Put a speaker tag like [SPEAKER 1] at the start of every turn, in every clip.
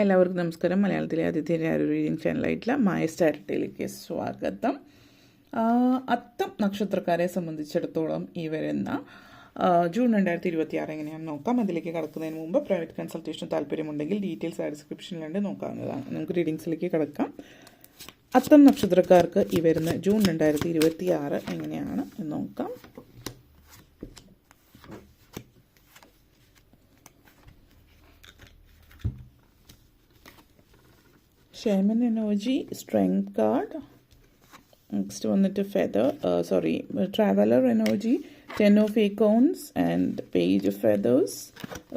[SPEAKER 1] എല്ലാവർക്കും നമസ്കാരം. മലയാളത്തിലെ ആദ്യത്തെ ഒരു റീഡിംഗ് ചാനലായിട്ടുള്ള മായ സ്റ്റാറ്റയിലേക്ക് സ്വാഗതം. അത്തം നക്ഷത്രക്കാരെ സംബന്ധിച്ചിടത്തോളം ഈ വരുന്ന ജൂൺ 2026 എങ്ങനെയാണെന്ന് നോക്കാം. അതിലേക്ക് കടക്കുന്നതിന് മുമ്പ് പ്രൈവറ്റ് കൺസൾട്ടേഷൻ താല്പര്യമുണ്ടെങ്കിൽ ഡീറ്റെയിൽസ് ഡിസ്ക്രിപ്ഷനിലുണ്ട്, നോക്കാവുന്നതാണ്. നമുക്ക് റീഡിങ്സിലേക്ക് കടക്കാം. അത്തം നക്ഷത്രക്കാർക്ക് ഈ വരുന്ന ജൂൺ 2026 എങ്ങനെയാണ് എന്ന് നോക്കാം. Shaman energy, strength card. Next വന്നിട്ട് traveller energy, 10 of Acorns and Page of Feathers.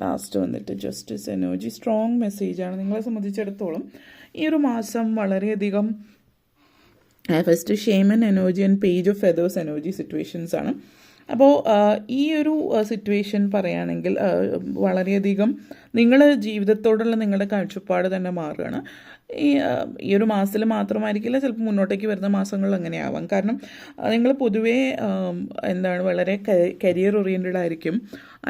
[SPEAKER 1] Last വന്നിട്ട് ജസ്റ്റിസ് എനർജി. സ്ട്രോങ് മെസ്സേജാണ് നിങ്ങളെ സംബന്ധിച്ചിടത്തോളം. ഈ ഒരു മാസം വളരെയധികം first shaman energy and page of feathers energy situations ആണ്. അപ്പോൾ ഈ ഒരു സിറ്റുവേഷൻ പറയുകയാണെങ്കിൽ വളരെയധികം നിങ്ങൾ ജീവിതത്തോടുള്ള നിങ്ങളുടെ കാഴ്ചപ്പാട് തന്നെ മാറുകയാണ്. ഈ ഒരു മാസത്തിൽ മാത്രമായിരിക്കില്ല, ചിലപ്പോൾ മുന്നോട്ടേക്ക് വരുന്ന മാസങ്ങളിൽ അങ്ങനെയാവാം. കാരണം നിങ്ങൾ പൊതുവേ വളരെ കരിയർ ഓറിയൻറ്റഡ് ആയിരിക്കും.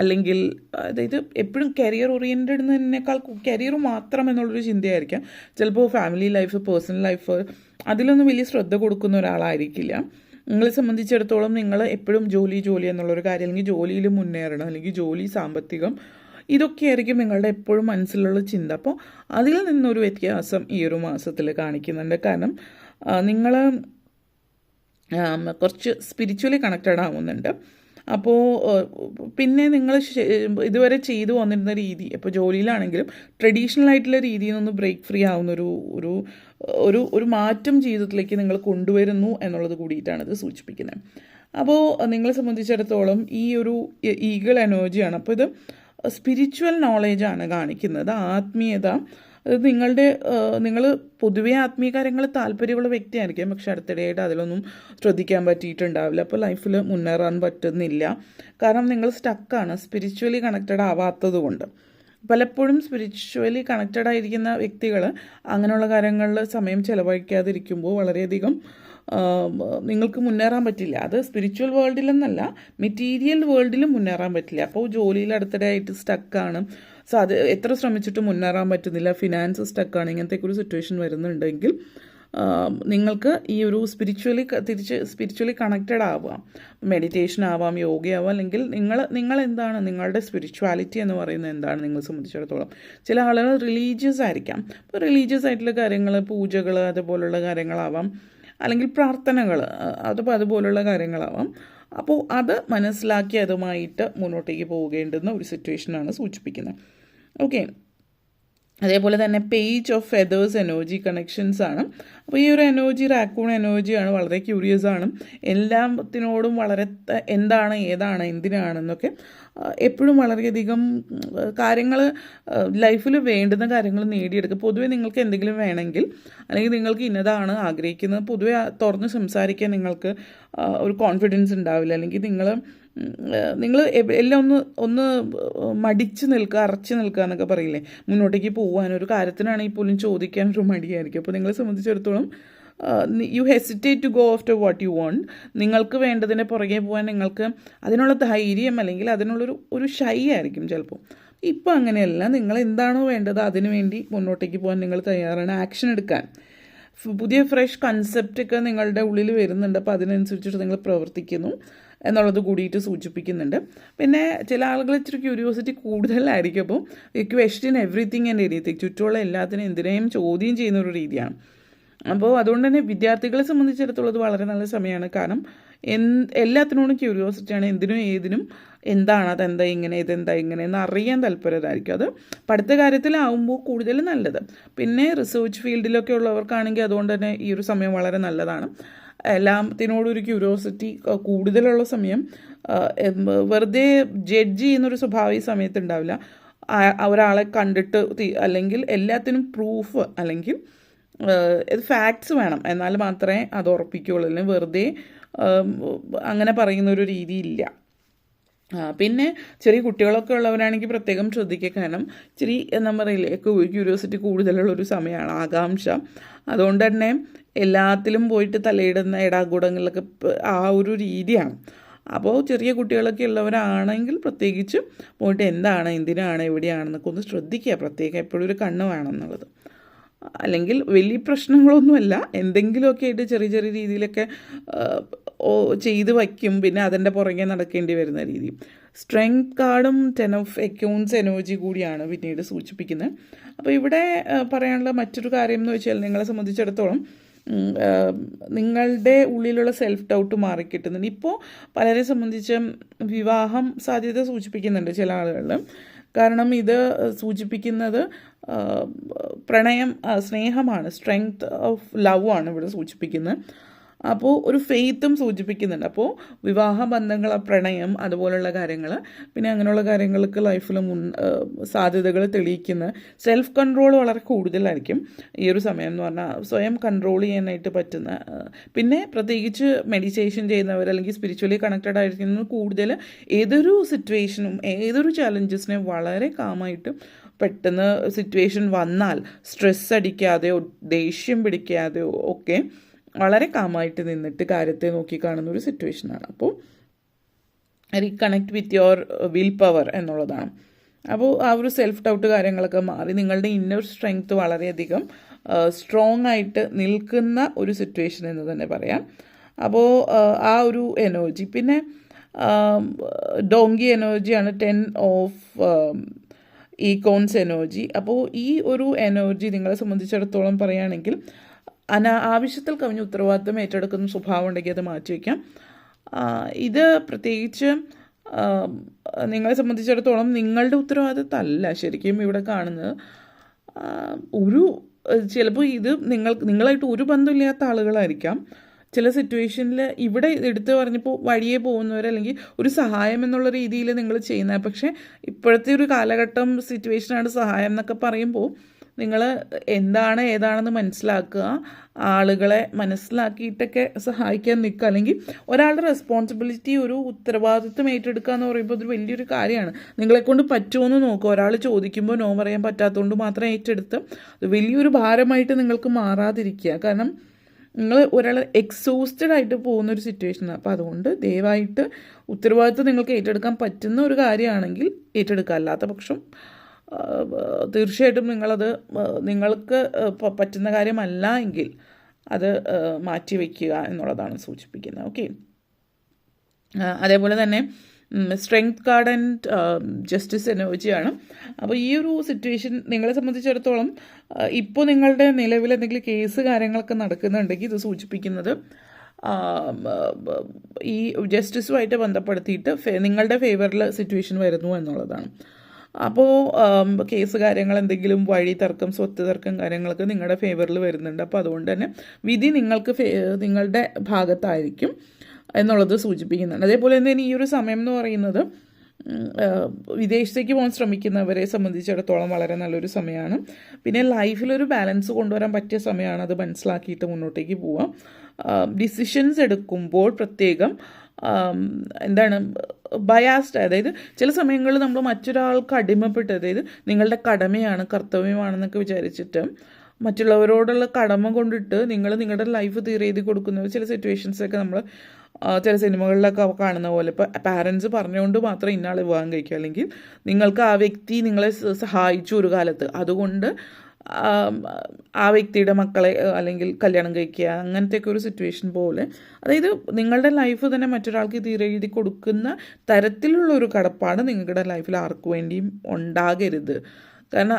[SPEAKER 1] അല്ലെങ്കിൽ അതായത് എപ്പോഴും കരിയർ ഓറിയൻറ്റഡ് എന്നതിനേക്കാൾ കരിയർ മാത്രം എന്നുള്ളൊരു ചിന്തയായിരിക്കാം. ചിലപ്പോൾ ഫാമിലി ലൈഫ്, പേഴ്സണൽ ലൈഫ് അതിലൊന്നും വലിയ ശ്രദ്ധ കൊടുക്കുന്ന ഒരാളായിരിക്കില്ല. നിങ്ങളെ സംബന്ധിച്ചിടത്തോളം നിങ്ങൾ എപ്പോഴും ജോലി എന്നുള്ളൊരു കാര്യം, അല്ലെങ്കിൽ ജോലിയിൽ മുന്നേറണം, അല്ലെങ്കിൽ ജോലി, സാമ്പത്തികം, ഇതൊക്കെയായിരിക്കും നിങ്ങളുടെ എപ്പോഴും മനസ്സിലുള്ള ചിന്ത. അപ്പോൾ അതിൽ നിന്നൊരു വ്യത്യാസം ഈ ഒരു മാസത്തിൽ കാണിക്കുന്നുണ്ട്. കാരണം നിങ്ങൾ കുറച്ച് സ്പിരിച്വലി കണക്റ്റഡ് ആവുന്നുണ്ട്. അപ്പോൾ പിന്നെ നിങ്ങൾ ഇതുവരെ ചെയ്തു വന്നിരുന്ന രീതി, ഇപ്പോൾ ജോലിയിലാണെങ്കിലും ട്രഡീഷണൽ ആയിട്ടുള്ള രീതിയിൽ നിന്ന് ബ്രേക്ക് ഫ്രീ ആവുന്ന ഒരു മാറ്റം ജീവിതത്തിലേക്ക് നിങ്ങൾ കൊണ്ടുവരുന്നു എന്നുള്ളത് കൂടിയിട്ടാണ് ഇത് സൂചിപ്പിക്കുന്നത്. അപ്പോൾ നിങ്ങളെ സംബന്ധിച്ചിടത്തോളം ഈ ഒരു ഈഗിൾ എനർജിയാണ്. അപ്പോൾ ഇത് സ്പിരിച്വൽ നോളേജാണ് കാണിക്കുന്നത്, ആത്മീയത. അത് നിങ്ങൾ പൊതുവേ ആത്മീയ കാര്യങ്ങൾ താല്പര്യമുള്ള വ്യക്തിയായിരിക്കാം, പക്ഷെ അടുത്തിടെയായിട്ട് അതിലൊന്നും ശ്രദ്ധിക്കാൻ പറ്റിയിട്ടുണ്ടാവില്ല. അപ്പോൾ ലൈഫിൽ മുന്നേറാൻ പറ്റുന്നില്ല. കാരണം നിങ്ങൾ സ്റ്റക്കാണ്, സ്പിരിച്വലി കണക്റ്റഡ് ആവാത്തത് കൊണ്ട്. പലപ്പോഴും സ്പിരിച്വലി കണക്റ്റഡ് ആയിരിക്കുന്ന വ്യക്തികൾ അങ്ങനെയുള്ള കാര്യങ്ങളിൽ സമയം ചിലവഴിക്കാതിരിക്കുമ്പോൾ വളരെയധികം നിങ്ങൾക്ക് മുന്നേറാൻ പറ്റില്ല. അത് സ്പിരിച്വൽ വേൾഡിലെന്നല്ല, മെറ്റീരിയൽ വേൾഡിലും മുന്നേറാൻ പറ്റില്ല. അപ്പോൾ ജോലിയിൽ അടുത്തിടെയായിട്ട് സ്റ്റക്കാണ്, എത്ര ശ്രമിച്ചിട്ട് മുന്നേറാൻ പറ്റുന്നില്ല, ഫിനാൻസ് സ്റ്റക്കാണ്, ഇങ്ങനത്തേക്ക് ഒരു സിറ്റുവേഷൻ വരുന്നുണ്ടെങ്കിൽ നിങ്ങൾക്ക് ഈ ഒരു സ്പിരിച്വലി കണക്റ്റഡ് ആവാം. മെഡിറ്റേഷൻ ആവാം, യോഗയാവാം, അല്ലെങ്കിൽ നിങ്ങൾ എന്താണ്, നിങ്ങളുടെ സ്പിരിച്വാലിറ്റി എന്ന് പറയുന്നത് എന്താണ് നിങ്ങളെ സംബന്ധിച്ചിടത്തോളം. ചില ആളുകൾ റിലീജിയസ് ആയിരിക്കാം. അപ്പോൾ റിലീജിയസ് ആയിട്ടുള്ള കാര്യങ്ങൾ, പൂജകൾ, അതുപോലുള്ള കാര്യങ്ങളാവാം, അല്ലെങ്കിൽ പ്രാർത്ഥനകൾ, അതുപോലുള്ള കാര്യങ്ങളാവാം. അപ്പോൾ അത് മനസ്സിലാക്കി അതുമായിട്ട് മുന്നോട്ടേക്ക് പോകേണ്ടുന്ന ഒരു സിറ്റുവേഷനാണ് സൂചിപ്പിക്കുന്നത്. ഓക്കെ, അതേപോലെ തന്നെ page of feathers energy connections ആണ്. അപ്പോൾ ഈ ഒരു എനർജി റാക്കൂൺ എനർജിയാണ്. വളരെ ക്യൂരിയസ് ആണ്, എല്ലാത്തിനോടും വളരെ എന്താണ്, ഏതാണ്, എന്തിനാണെന്നൊക്കെ എപ്പോഴും വളരെയധികം കാര്യങ്ങൾ ലൈഫിൽ വേണ്ടുന്ന കാര്യങ്ങൾ നേടിയെടുക്കുക. പൊതുവേ നിങ്ങൾക്ക് എന്തെങ്കിലും വേണമെങ്കിൽ, അല്ലെങ്കിൽ നിങ്ങൾക്ക് ഇന്നതാണ് ആഗ്രഹിക്കുന്നത്, പൊതുവേ തുറന്ന് സംസാരിക്കാൻ നിങ്ങൾക്ക് ഒരു കോൺഫിഡൻസ് ഉണ്ടാവില്ല. അല്ലെങ്കിൽ നിങ്ങൾ എല്ലാം ഒന്ന് മടിച്ച് നിൽക്കുക, അറച്ച് നിൽക്കുക എന്നൊക്കെ പറയില്ലേ. മുന്നോട്ടേക്ക് പോകാൻ ഒരു കാര്യത്തിനാണെങ്കിൽ പോലും ചോദിക്കാനൊരു മടിയായിരിക്കും. അപ്പോൾ നിങ്ങളെ സംബന്ധിച്ചിടത്തോളം you hesitate to go after what you want. നിങ്ങൾക്ക് വേണ്ടതിനെ പുറകെ പോകാൻ നിങ്ങൾക്ക് അതിനുള്ള ധൈര്യം, അല്ലെങ്കിൽ അതിനുള്ളൊരു ഷൈ ആയിരിക്കും ചിലപ്പോൾ. ഇപ്പോൾ അങ്ങനെയല്ല, നിങ്ങൾ എന്താണോ വേണ്ടത് അതിനു വേണ്ടി മുന്നോട്ടേക്ക് പോകാൻ നിങ്ങൾ തയ്യാറാണ്, ആക്ഷൻ എടുക്കാൻ. പുതിയ ഫ്രഷ് കൺസെപ്റ്റൊക്കെ നിങ്ങളുടെ ഉള്ളിൽ വരുന്നുണ്ട്. അപ്പോൾ അതിനനുസരിച്ചിട്ട് നിങ്ങൾ പ്രവർത്തിക്കുന്നു എന്നുള്ളത് കൂടിയിട്ട് സൂചിപ്പിക്കുന്നുണ്ട്. പിന്നെ ചില ആളുകൾ ഇച്ചിരി ക്യൂരിയോസിറ്റി കൂടുതലായിരിക്കും. അപ്പോൾ ക്വസ്റ്റ്യൻ എവറിത്തിങ് ആൻഡ് എനിത്തിങ്, ചുറ്റുമുള്ള എല്ലാത്തിനും എന്തിനേയും ചോദ്യം ചെയ്യുന്നൊരു രീതിയാണ്. അപ്പോൾ അതുകൊണ്ട് തന്നെ വിദ്യാർത്ഥികളെ സംബന്ധിച്ചിടത്തോളം ഇത് വളരെ നല്ല സമയമാണ്. കാരണം എല്ലാത്തിനോടും ക്യൂരിയോസിറ്റിയാണ്, എന്തിനും ഏതിനും എന്താണ്, അതെന്താ ഇങ്ങനെ, ഇതെന്താ ഇങ്ങനെ എന്ന് അറിയാൻ താല്പര്യമായിരിക്കും. അത് പഠിത്ത കാര്യത്തിലാവുമ്പോൾ കൂടുതൽ നല്ലത്. പിന്നെ റിസർച്ച് ഫീൽഡിലൊക്കെ ഉള്ളവർക്കാണെങ്കിൽ അതുകൊണ്ട് തന്നെ ഈ ഒരു സമയം വളരെ നല്ലതാണ്. എല്ലാത്തിനോടും ഒരു ക്യൂരിയോസിറ്റി കൂടുതലുള്ള സമയം. വെറുതെ ജഡ്ജ് ചെയ്യുന്നൊരു സ്വഭാവം ഈ സമയത്ത് ഉണ്ടാവില്ല. ഒരാളെ കണ്ടിട്ട്, അല്ലെങ്കിൽ എല്ലാത്തിനും പ്രൂഫ്, അല്ലെങ്കിൽ ഫാക്ട്സ് വേണം, എന്നാൽ മാത്രമേ അത് ഉറപ്പിക്കുകയുള്ളൂ. അല്ലെങ്കിൽ വെറുതെ അങ്ങനെ പറയുന്നൊരു രീതിയില്ല. പിന്നെ ചെറിയ കുട്ടികളൊക്കെ ഉള്ളവരാണെങ്കിൽ പ്രത്യേകം ശ്രദ്ധിക്കുക. കാരണം ഇച്ചിരി എന്താ പറയില്ലേ, ക്യൂരിയോസിറ്റി കൂടുതലുള്ളൊരു സമയമാണ്, ആകാംക്ഷ. അതുകൊണ്ട് തന്നെ എല്ലാത്തിലും പോയിട്ട് തലയിടുന്ന ഇടാകൂടങ്ങളിലൊക്കെ ആ ഒരു രീതിയാണ്. അപ്പോൾ ചെറിയ കുട്ടികളൊക്കെ ഉള്ളവരാണെങ്കിൽ പ്രത്യേകിച്ച് പോയിട്ട് എന്താണ്, എന്തിനാണ്, എവിടെയാണെന്നൊക്കെ ഒന്ന് ശ്രദ്ധിക്കുക. പ്രത്യേകം എപ്പോഴും ഒരു കണ്ണ് വേണം എന്നുള്ളത്. അല്ലെങ്കിൽ വലിയ പ്രശ്നങ്ങളൊന്നുമല്ല, എന്തെങ്കിലുമൊക്കെ ആയിട്ട് ചെറിയ ചെറിയ രീതിയിലൊക്കെ ചെയ്ത് വയ്ക്കും, പിന്നെ അതിൻ്റെ പുറകെ നടക്കേണ്ടി വരുന്ന രീതി. സ്ട്രെങ്ത് കാർഡും 10 ഓഫ് അക്കൗണ്ട്സ് എനർജി കൂടിയാണ് പിന്നീട് സൂചിപ്പിക്കുന്നത്. അപ്പോൾ ഇവിടെ പറയാനുള്ള മറ്റൊരു കാര്യം എന്ന് വെച്ചാൽ, നിങ്ങളെ സംബന്ധിച്ചിടത്തോളം നിങ്ങളുടെ ഉള്ളിലുള്ള സെൽഫ് ഡൗട്ട് മാറിക്കിട്ടുന്നുണ്ട്. ഇപ്പോൾ പലരെ സംബന്ധിച്ച് വിവാഹം സാധ്യത സൂചിപ്പിക്കുന്നുണ്ട് ചില ആളുകളിൽ. കാരണം ഇത് സൂചിപ്പിക്കുന്നത് പ്രണയം, സ്നേഹമാണ്, സ്ട്രെങ്ത് ഓഫ് ലവ് ആണ് ഇവിടെ സൂചിപ്പിക്കുന്നത്. അപ്പോൾ ഒരു ഫെയ്ത്തും സൂചിപ്പിക്കുന്നുണ്ട്. അപ്പോൾ വിവാഹ ബന്ധങ്ങൾ, പ്രണയം, അതുപോലുള്ള കാര്യങ്ങൾ, പിന്നെ അങ്ങനെയുള്ള കാര്യങ്ങൾക്ക് ലൈഫിൽ സാധ്യതകൾ തെളിയിക്കുന്ന സെൽഫ് കൺട്രോൾ വളരെ കൂടുതലായിരിക്കും ഈ ഒരു സമയം എന്ന് പറഞ്ഞാൽ. സ്വയം കൺട്രോൾ ചെയ്യാനായിട്ട് പറ്റുന്ന, പിന്നെ പ്രത്യേകിച്ച് മെഡിറ്റേഷൻ ചെയ്യുന്നവർ അല്ലെങ്കിൽ സ്പിരിച്വലി കണക്റ്റഡ് ആയിരിക്കുന്നത് കൂടുതൽ ഏതൊരു സിറ്റുവേഷനും ഏതൊരു ചാലഞ്ചസിനെ വളരെ കാമായിട്ട് പെട്ടെന്ന് സിറ്റുവേഷൻ വന്നാൽ സ്ട്രെസ് അടിക്കാതെയോ ദേഷ്യം പിടിക്കാതെയോ ഒക്കെ വളരെ കാമായിട്ട് നിന്നിട്ട് കാര്യത്തെ നോക്കിക്കാണുന്ന ഒരു സിറ്റുവേഷനാണ്. അപ്പോൾ reconnect with your will power എന്നുള്ളതാണ്. അപ്പോൾ ആ ഒരു സെൽഫ് ഡൗട്ട് കാര്യങ്ങളൊക്കെ മാറി നിങ്ങളുടെ ഇന്നർ സ്ട്രെങ്ത് വളരെയധികം സ്ട്രോങ് ആയിട്ട് നിൽക്കുന്ന ഒരു സിറ്റുവേഷൻ എന്ന് തന്നെ പറയാം. അപ്പോൾ ആ ഒരു എനർജി, പിന്നെ ഡോങ്കി എനർജിയാണ് 10 ഓഫ് ഈക്കോൺസ് എനർജി. അപ്പോൾ ഈ ഒരു എനർജി നിങ്ങളെ സംബന്ധിച്ചിടത്തോളം പറയുകയാണെങ്കിൽ ആവശ്യത്തിൽ കവിഞ്ഞ ഉത്തരവാദിത്തം ഏറ്റെടുക്കുന്ന സ്വഭാവം ഉണ്ടെങ്കിൽ അത് മാറ്റിവെക്കാം. ഇത് പ്രത്യേകിച്ച് നിങ്ങളെ സംബന്ധിച്ചിടത്തോളം നിങ്ങളുടെ ഉത്തരവാദിത്തമല്ല ശരിക്കും ഇവിടെ കാണുന്നത്. ചിലപ്പോൾ ഇത് നിങ്ങളായിട്ട് ഒരു ബന്ധമില്ലാത്ത ആളുകളായിരിക്കാം ചില സിറ്റുവേഷനിൽ ഇവിടെ എടുത്ത് പറഞ്ഞപ്പോൾ വഴിയെ പോകുന്നവർ, അല്ലെങ്കിൽ ഒരു സഹായം എന്നുള്ള രീതിയിൽ നിങ്ങൾ ചെയ്യുന്നത്. പക്ഷേ ഇപ്പോഴത്തെ ഒരു കാലഘട്ടം സിറ്റുവേഷനാണ് സഹായം എന്നൊക്കെ പറയുമ്പോൾ നിങ്ങൾ എന്താണ് ഏതാണെന്ന് മനസ്സിലാക്കുക, ആളുകളെ മനസ്സിലാക്കിയിട്ടൊക്കെ സഹായിക്കാൻ നിൽക്കുക. അല്ലെങ്കിൽ ഒരാളുടെ റെസ്പോൺസിബിലിറ്റി, ഒരു ഉത്തരവാദിത്വം ഏറ്റെടുക്കുക എന്ന് പറയുമ്പോൾ അതൊരു വലിയൊരു കാര്യമാണ്. നിങ്ങളെക്കൊണ്ട് പറ്റുമെന്ന് നോക്കുക. ഒരാൾ ചോദിക്കുമ്പോൾ നോ പറയാൻ പറ്റാത്തതുകൊണ്ട് മാത്രം ഏറ്റെടുത്ത് അത് വലിയൊരു ഭാരമായിട്ട് നിങ്ങൾക്ക് മാറാതിരിക്കുക. കാരണം നിങ്ങൾ ഒരാൾ എക്സോസ്റ്റഡ് ആയിട്ട് പോകുന്നൊരു സിറ്റുവേഷനാണ്. അപ്പോൾ അതുകൊണ്ട് ദയവായിട്ട് ഉത്തരവാദിത്വം നിങ്ങൾക്ക് ഏറ്റെടുക്കാൻ പറ്റുന്ന ഒരു കാര്യമാണെങ്കിൽ ഏറ്റെടുക്കുക. അല്ലാത്ത പക്ഷം തീർച്ചയായിട്ടും നിങ്ങൾക്ക് പറ്റുന്ന കാര്യമല്ല എങ്കിൽ അത് മാറ്റിവെക്കുക എന്നുള്ളതാണ് സൂചിപ്പിക്കുന്നത്. ഓക്കെ, അതേപോലെ തന്നെ സ്ട്രെങ്ത് കാർഡ് ആൻഡ് ജസ്റ്റിസ് എനർജിയാണ്. അപ്പോൾ ഈ ഒരു സിറ്റുവേഷൻ നിങ്ങളെ സംബന്ധിച്ചിടത്തോളം ഇപ്പോൾ നിങ്ങളുടെ നിലവിൽ എന്തെങ്കിലും കേസ് കാര്യങ്ങളൊക്കെ നടക്കുന്നുണ്ടെങ്കിൽ ഇത് സൂചിപ്പിക്കുന്നത് ഈ ജസ്റ്റിസുമായിട്ട് ബന്ധപ്പെടുത്തിയിട്ട് നിങ്ങളുടെ ഫേവറിൽ സിറ്റുവേഷൻ വരുന്നു എന്നുള്ളതാണ്. അപ്പോൾ കേസ് കാര്യങ്ങൾ, എന്തെങ്കിലും വഴി തർക്കം, സ്വത്ത് തർക്കം കാര്യങ്ങളൊക്കെ നിങ്ങളുടെ ഫേവറിൽ വരുന്നുണ്ട്. അപ്പോൾ അതുകൊണ്ട് തന്നെ വിധി നിങ്ങളുടെ ഭാഗത്തായിരിക്കും എന്നുള്ളത് സൂചിപ്പിക്കുന്നുണ്ട്. അതേപോലെ തന്നെ ഈ ഒരു സമയം എന്ന് പറയുന്നത് വിദേശത്തേക്ക് പോകാൻ ശ്രമിക്കുന്നവരെ സംബന്ധിച്ചിടത്തോളം വളരെ നല്ലൊരു സമയമാണ്. പിന്നെ ലൈഫിലൊരു ബാലൻസ് കൊണ്ടുവരാൻ പറ്റിയ സമയമാണ്. അത് മനസ്സിലാക്കിയിട്ട് മുന്നോട്ടേക്ക് പോവാം. ഡിസിഷൻസ് എടുക്കുമ്പോൾ പ്രത്യേകം ബയാസ്ഡ്, അതായത് ചില സമയങ്ങളിൽ നമ്മൾ മറ്റൊരാൾക്ക് അടിമപ്പെട്ട്, അതായത് നിങ്ങളുടെ കടമയാണ്, കർത്തവ്യമാണെന്നൊക്കെ വിചാരിച്ചിട്ട് മറ്റുള്ളവരോടുള്ള കടമ കൊണ്ടിട്ട് നിങ്ങളുടെ ലൈഫ് തീരെഴുതി കൊടുക്കുന്ന ചില സിറ്റുവേഷൻസൊക്കെ നമ്മൾ ചില സിനിമകളിലൊക്കെ കാണുന്ന പോലെ, ഇപ്പോൾ പാരൻസ് പറഞ്ഞുകൊണ്ട് മാത്രം ഇന്നാൾ വിവാഹം കഴിക്കുക, അല്ലെങ്കിൽ നിങ്ങൾക്ക് ആ വ്യക്തി നിങ്ങളെ സഹായിച്ചു ഒരു കാലത്ത്, അതുകൊണ്ട് ആ വ്യക്തിയുടെ മക്കളെ അല്ലെങ്കിൽ കല്യാണം കഴിക്കുക, അങ്ങനത്തെയൊക്കെ ഒരു സിറ്റുവേഷൻ പോലെ. അതായത് നിങ്ങളുടെ ലൈഫ് തന്നെ മറ്റൊരാൾക്ക് തീരെഴുതി കൊടുക്കുന്ന തരത്തിലുള്ളൊരു കടപ്പാട് നിങ്ങളുടെ ലൈഫിൽ ആർക്കു വേണ്ടിയും ഉണ്ടാകരുത്. കാരണം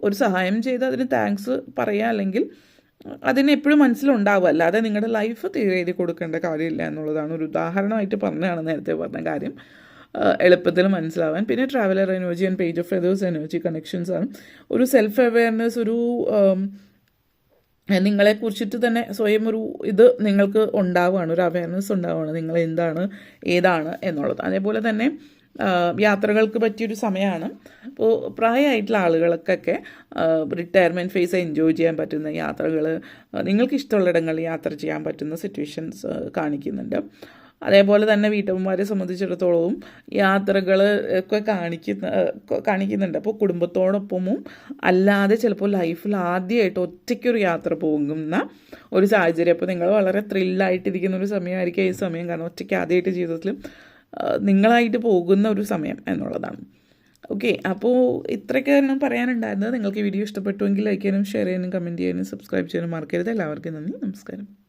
[SPEAKER 1] ഒരു സഹായം ചെയ്ത് അതിന് താങ്ക്സ് പറയുക, അല്ലെങ്കിൽ അതിന് എപ്പോഴും മനസ്സിലുണ്ടാവുക, അല്ലാതെ നിങ്ങളുടെ ലൈഫ് തീരെഴുതി കൊടുക്കേണ്ട കാര്യമില്ല എന്നുള്ളതാണ് ഒരു ഉദാഹരണമായിട്ട് പറഞ്ഞതാണ് നേരത്തെ പറഞ്ഞ കാര്യം, എളുപ്പത്തിൽ മനസ്സിലാവാൻ. പിന്നെ traveller energy and page of feathers energy connections ആണ്. ഒരു സെൽഫ് അവെയർനെസ്, ഒരു നിങ്ങളെക്കുറിച്ചിട്ട് തന്നെ സ്വയം ഇത് നിങ്ങൾക്ക് ഉണ്ടാവുകയാണ്, ഒരു അവെയർനെസ് ഉണ്ടാവുകയാണ് നിങ്ങൾ എന്താണ് ഏതാണ് എന്നുള്ളത്. അതേപോലെ തന്നെ യാത്രകൾക്ക് പറ്റിയൊരു സമയമാണ്. അപ്പോൾ പ്രായമായിട്ടുള്ള ആളുകൾക്കൊക്കെ റിട്ടയർമെൻറ്റ് ഫേസ് എൻജോയ് ചെയ്യാൻ പറ്റുന്ന യാത്രകൾ, നിങ്ങൾക്ക് ഇഷ്ടമുള്ള ഇടങ്ങളിൽ യാത്ര ചെയ്യാൻ പറ്റുന്ന സിറ്റുവേഷൻസ് കാണിക്കുന്നുണ്ട്. അതേപോലെ തന്നെ വീട്ടമ്മമാരെ സംബന്ധിച്ചിടത്തോളവും യാത്രകൾ ഒക്കെ കാണിക്കുന്നുണ്ട്. അപ്പോൾ കുടുംബത്തോടൊപ്പമും അല്ലാതെ ചിലപ്പോൾ ലൈഫിൽ ആദ്യമായിട്ട് ഒറ്റയ്ക്കൊരു യാത്ര പോകുന്ന ഒരു സാഹചര്യം. അപ്പോൾ നിങ്ങൾ വളരെ ത്രില്ലായിട്ടിരിക്കുന്ന ഒരു സമയമായിരിക്കും ഈ സമയം. കാരണം ഒറ്റയ്ക്ക് ആദ്യമായിട്ട് ജീവിതത്തിൽ നിങ്ങളായിട്ട് പോകുന്ന ഒരു സമയം എന്നുള്ളതാണ്. ഓക്കെ, അപ്പോൾ ഇത്രയൊക്കെയാണ് പറയാനുണ്ടായിരുന്നത്. നിങ്ങൾക്ക് ഈ വീഡിയോ ഇഷ്ടപ്പെട്ടുവെങ്കിൽ ലൈക്ക് ചെയ്യാനും ഷെയർ ചെയ്യാനും കമൻറ്റ് ചെയ്യാനും സബ്സ്ക്രൈബ് ചെയ്യാനും മറക്കരുത്. എല്ലാവർക്കും നന്ദി, നമസ്കാരം.